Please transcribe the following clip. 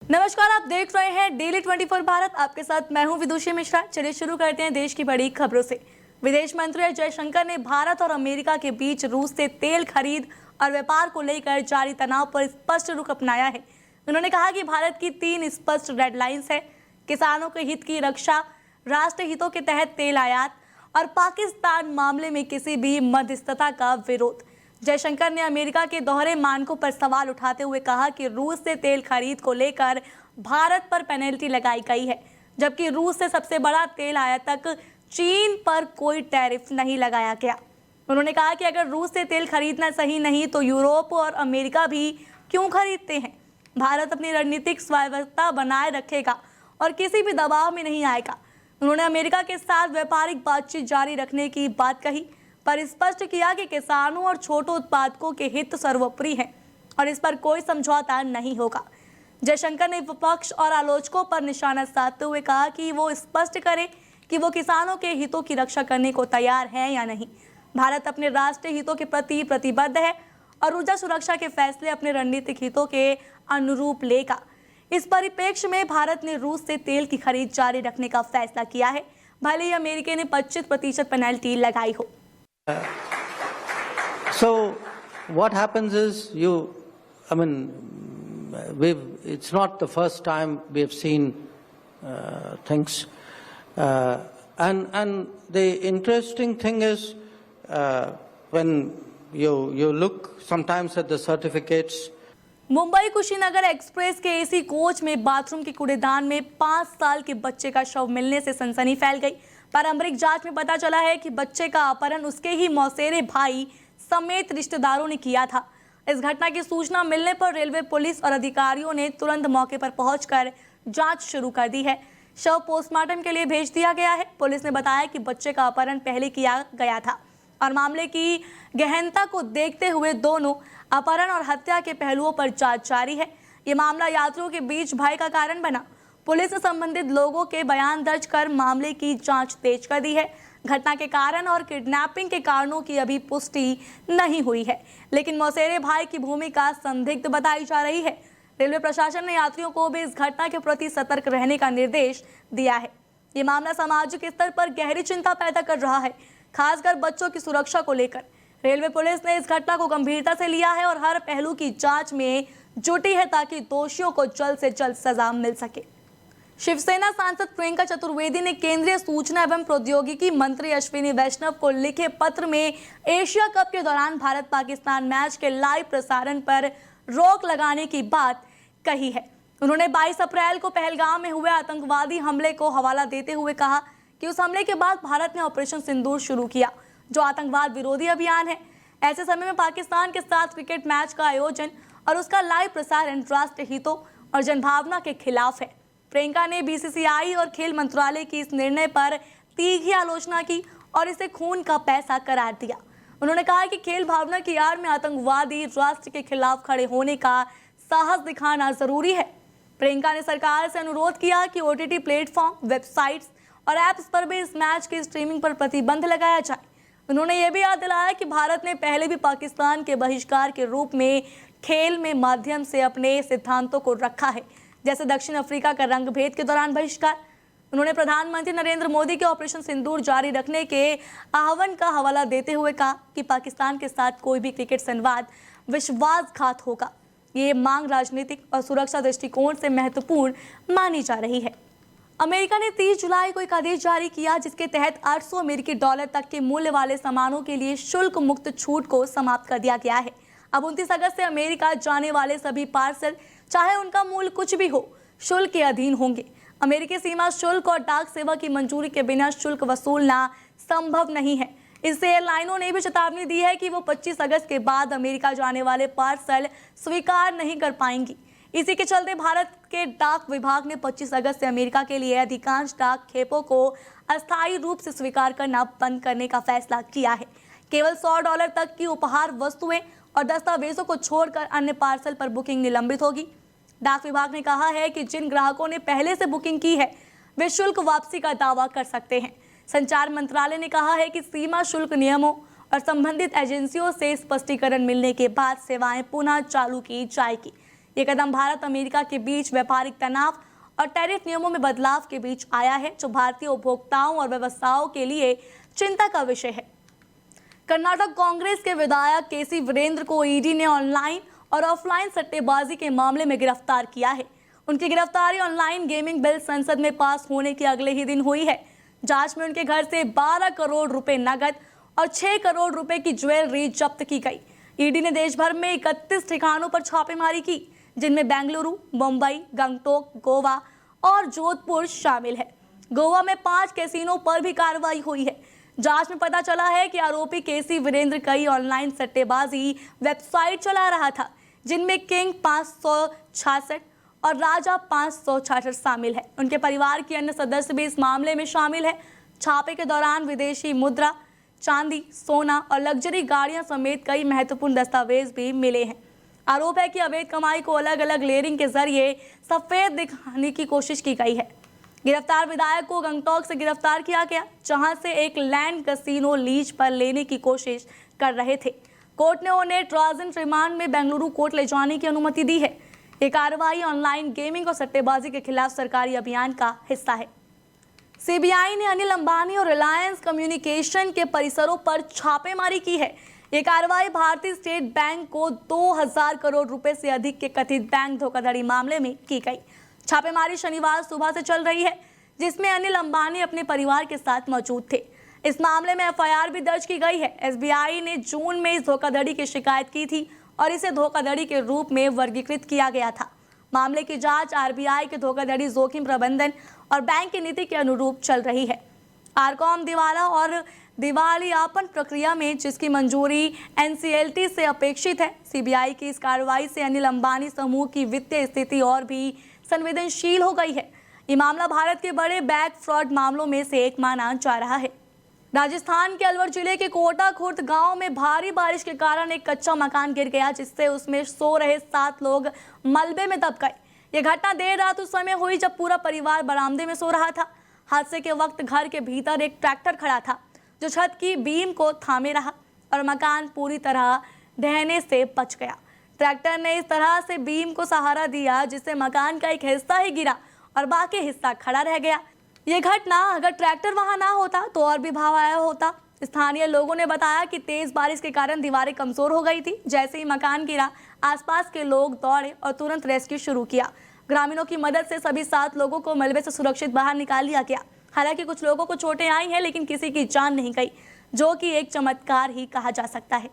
नमस्कार, आप देख रहे हैं डेली 24 भारत। आपके साथ मैं हूं विदुषी मिश्रा। चलिए शुरू करते हैं देश की बड़ी खबरों से। विदेश मंत्री एस जयशंकर ने भारत और अमेरिका के बीच रूस से तेल खरीद और व्यापार को लेकर जारी तनाव पर स्पष्ट रुख अपनाया है। उन्होंने कहा कि भारत की 3 स्पष्ट रेडलाइंस है: किसानों के हित की रक्षा, राष्ट्रीय हितों के तहत तेल आयात और पाकिस्तान मामले में किसी भी मध्यस्थता का विरोध। जयशंकर ने अमेरिका के दोहरे मानकों पर सवाल उठाते हुए कहा कि रूस से तेल खरीद को लेकर भारत पर पेनल्टी लगाई गई है, जबकि रूस से सबसे बड़ा तेल आयातक चीन पर कोई टैरिफ नहीं लगाया गया। उन्होंने कहा कि अगर रूस से तेल खरीदना सही नहीं तो यूरोप और अमेरिका भी क्यों खरीदते हैं। भारत अपनी रणनीतिक स्वायत्तता बनाए रखेगा और किसी भी दबाव में नहीं आएगा। उन्होंने अमेरिका के साथ व्यापारिक बातचीत जारी रखने की बात कही, पर स्पष्ट किया कि किसानों और छोटे उत्पादकों के हित सर्वोपरि हैं और इस पर कोई समझौता नहीं होगा। जयशंकर ने विपक्ष और आलोचकों पर निशाना साधते हुए कहा कि वो स्पष्ट करें कि वो किसानों के हितों की रक्षा करने को तैयार है या नहीं। भारत अपने राष्ट्रीय हितों के प्रति प्रतिबद्ध है और ऊर्जा सुरक्षा के फैसले अपने रणनीतिक हितों के अनुरूप लेगा। इस परिप्रेक्ष्य में भारत ने रूस से तेल की खरीद जारी रखने का फैसला किया है, भले ही अमेरिका ने 25% पेनल्टी लगाई हो। So what happens is it's not the first time we have seen things, and the interesting thing is when you look sometimes at the certificates. Mumbai Kushinagar express के एसी कोच में बाथरूम के कूड़ेदान में 5 साल के बच्चे का शव मिलने से सनसनी फैल गई। पारंपरिक जांच में पता चला है कि बच्चे का अपहरण उसके ही मौसेरे भाई समेत रिश्तेदारों ने किया था। इस घटना की सूचना मिलने पर रेलवे पुलिस और अधिकारियों ने तुरंत मौके पर पहुंचकर जांच शुरू कर दी है। शव पोस्टमार्टम के लिए भेज दिया गया है। पुलिस ने बताया कि बच्चे का अपहरण पहले किया गया था और मामले की गहनता को देखते हुए दोनों अपहरण और हत्या के पहलुओं पर जांच जारी है। ये मामला यात्रियों के बीच भय का कारण बना। पुलिस ने संबंधित लोगों के बयान दर्ज कर मामले की जांच तेज कर दी है। घटना के कारण और किडनैपिंग के कारणों की अभी पुष्टि नहीं हुई है, लेकिन मौसेरे भाई की भूमिका संदिग्ध बताई जा रही है। रेलवे प्रशासन ने यात्रियों को भी इस घटना के प्रति सतर्क रहने का निर्देश दिया है। ये मामला सामाजिक स्तर पर गहरी चिंता पैदा कर रहा है, खासकर बच्चों की सुरक्षा को लेकर। रेलवे पुलिस ने इस घटना को गंभीरता से लिया है और हर पहलू की जांच में जुटी है ताकि दोषियों को जल्द से जल्द सजा मिल सके। शिवसेना सांसद प्रियंका चतुर्वेदी ने केंद्रीय सूचना एवं प्रौद्योगिकी मंत्री अश्विनी वैष्णव को लिखे पत्र में एशिया कप के दौरान भारत पाकिस्तान मैच के लाइव प्रसारण पर रोक लगाने की बात कही है। उन्होंने 22 अप्रैल को पहलगाम में हुए आतंकवादी हमले को हवाला देते हुए कहा कि उस हमले के बाद भारत ने ऑपरेशन सिंदूर शुरू किया, जो आतंकवाद विरोधी अभियान है। ऐसे समय में पाकिस्तान के साथ क्रिकेट मैच का आयोजन और उसका लाइव प्रसारण राष्ट्रीय हितों और जनभावना के खिलाफ है। प्रियंका ने बीसीसीआई और खेल मंत्रालय की इस निर्णय पर तीखी आलोचना की और इसे खून का पैसा करार दिया। उन्होंने कहा कि खेल भावना की आड़ में आतंकवादी राष्ट्र के खिलाफ खड़े होने का साहस दिखाना जरूरी है। प्रियंका ने सरकार से अनुरोध किया कि ओटीटी प्लेटफॉर्म, वेबसाइट्स और ऐप्स पर भी इस मैच की स्ट्रीमिंग पर प्रतिबंध लगाया जाए। उन्होंने ये भी याद दिलाया कि भारत ने पहले भी पाकिस्तान के बहिष्कार के रूप में खेल में माध्यम से अपने सिद्धांतों को रखा है, जैसे दक्षिण अफ्रीका का रंगभेद के दौरान बहिष्कार। उन्होंने प्रधानमंत्री नरेंद्र मोदी के ऑपरेशन सिंदूर जारी रखने के आह्वान का हवाला देते हुए कहा कि पाकिस्तान के साथ कोई भी क्रिकेट संवाद विश्वासघात होगा। ये मांग राजनीतिक और सुरक्षा दृष्टिकोण से महत्वपूर्ण मानी जा रही है। अमेरिका ने 30 जुलाई को एक आदेश जारी किया जिसके तहत $800 तक के मूल्य वाले सामानों के लिए शुल्क मुक्त छूट को समाप्त कर दिया गया है। अब 29 अगस्त से अमेरिका जाने वाले सभी पार्सल, चाहे उनका मूल्य कुछ भी हो, शुल्क के अधीन होंगे। अमेरिकी सीमा शुल्क और डाक सेवा की मंजूरी के बिना शुल्क वसूलना संभव नहीं है। इससे एयरलाइनों ने भी चेतावनी दी है कि वो 25 अगस्त के बाद अमेरिका जाने वाले पार्सल स्वीकार नहीं कर पाएंगी। इसी के चलते भारत के डाक विभाग ने 25 अगस्त से अमेरिका के लिए अधिकांश डाक खेपों को अस्थायी रूप से स्वीकार करना बंद करने का फैसला किया है। केवल $100 तक की उपहार वस्तुएं और दस्तावेजों को छोड़कर अन्य पार्सल पर बुकिंग निलंबित होगी। डाक विभाग ने कहा है कि जिन ग्राहकों ने पहले से बुकिंग की है वे शुल्क वापसी का दावा कर सकते हैं। संचार मंत्रालय ने कहा है कि सीमा शुल्क नियमों और संबंधित एजेंसियों से स्पष्टीकरण मिलने के बाद सेवाएं पुनः चालू की जाएगी। ये कदम भारत अमेरिका के बीच व्यापारिक तनाव और टैरिफ नियमों में बदलाव के बीच आया है, जो भारतीय उपभोक्ताओं और व्यवसायों के लिए चिंता का विषय है। कर्नाटक कांग्रेस के विधायक केसी वीरेंद्र को ईडी ने ऑनलाइन और ऑफलाइन सट्टेबाजी के मामले में गिरफ्तार किया है। उनकी गिरफ्तारी ऑनलाइन गेमिंग बिल संसद में पास होने के अगले ही दिन हुई है। जांच में उनके घर से 12 करोड़ रुपए नकद और 6 करोड़ रुपए की ज्वेलरी जब्त की गई। ईडी ने देश भर में 31 ठिकानों पर छापेमारी की, जिनमें बेंगलुरु, मुंबई, गंगटोक, गोवा और जोधपुर शामिल है। गोवा में 5 कैसीनो पर भी कार्रवाई हुई है। जांच में पता चला है कि आरोपी केसी वीरेंद्र कई ऑनलाइन सट्टेबाजी वेबसाइट चला रहा था, जिनमें किंग 566 और राजा 566 शामिल है। उनके परिवार के अन्य सदस्य भी इस मामले में शामिल है। छापे के दौरान विदेशी मुद्रा, चांदी, सोना और लग्जरी गाड़ियां समेत कई महत्वपूर्ण दस्तावेज भी मिले हैं। आरोप है कि अवैध कमाई को अलग अलग लेयरिंग के जरिए सफेद दिखाने की कोशिश की गई है। गिरफ्तार विधायक को गंगटोक से गिरफ्तार किया गया, जहां से एक लैंड कैसीनो लीज पर लेने की कोशिश कर रहे थे। कोर्ट ने उन्हें ट्रांजिट रिमांड में बेंगलुरु कोर्ट ले जाने की अनुमति दी है। ये कार्रवाई ऑनलाइन गेमिंग और सट्टेबाजी के खिलाफ सरकारी अभियान का हिस्सा है। सीबीआई ने अनिल अंबानी और रिलायंस कम्युनिकेशन के परिसरों पर छापेमारी की है। ये कार्रवाई भारतीय स्टेट बैंक को 2000 करोड़ रुपए से अधिक के कथित बैंक धोखाधड़ी मामले में की गई। छापेमारी शनिवार सुबह से चल रही है, जिसमें अनिल अंबानी अपने परिवार के साथ मौजूद थे। इस मामले में एफआईआर भी दर्ज की गई है। एसबीआई ने जून में इस धोखाधड़ी की शिकायत की थी और इसे धोखाधड़ी के रूप में वर्गीकृत किया गया था। मामले की जांच आरबीआई के धोखाधड़ी जोखिम प्रबंधन और बैंक की नीति के अनुरूप चल रही है। आरकॉम दिवाला और दिवालियापन प्रक्रिया में जिसकी मंजूरी एनसीएलटी से अपेक्षित है। सीबीआई की इस कार्रवाई से अनिल अंबानी समूह की वित्तीय स्थिति और भी संवेदनशील हो गई है। ये मामला भारत के बड़े बैंक फ्रॉड मामलों में से एक माना जा रहा है। राजस्थान के अलवर जिले के कोटा खुर्द गांव में भारी बारिश के कारण एक कच्चा मकान गिर गया, जिससे उसमें सो रहे 7 लोग मलबे में दब गए। ये घटना देर रात उस समय हुई जब पूरा परिवार बरामदे में सो रहा था। हादसे के वक्त घर के भीतर एक ट्रैक्टर खड़ा था, जो छत की बीम को थामे रहा और मकान पूरी तरह ढहने से बच गया। ट्रैक्टर ने इस तरह से बीम को सहारा दिया, जिससे मकान का एक हिस्सा ही गिरा और बाकी हिस्सा खड़ा रह गया। ये घटना अगर ट्रैक्टर वहां ना होता तो और भी भयावह होता। स्थानीय लोगों ने बताया कि तेज बारिश के कारण दीवारें कमजोर हो गई थी। जैसे ही मकान गिरा, आसपास के लोग दौड़े और तुरंत रेस्क्यू शुरू किया। ग्रामीणों की मदद से सभी 7 लोगों को मलबे से सुरक्षित बाहर निकाल लिया गया। हालांकि कुछ लोगों को चोटें आई हैं, लेकिन किसी की जान नहीं गई, जो कि एक चमत्कार ही कहा जा सकता है।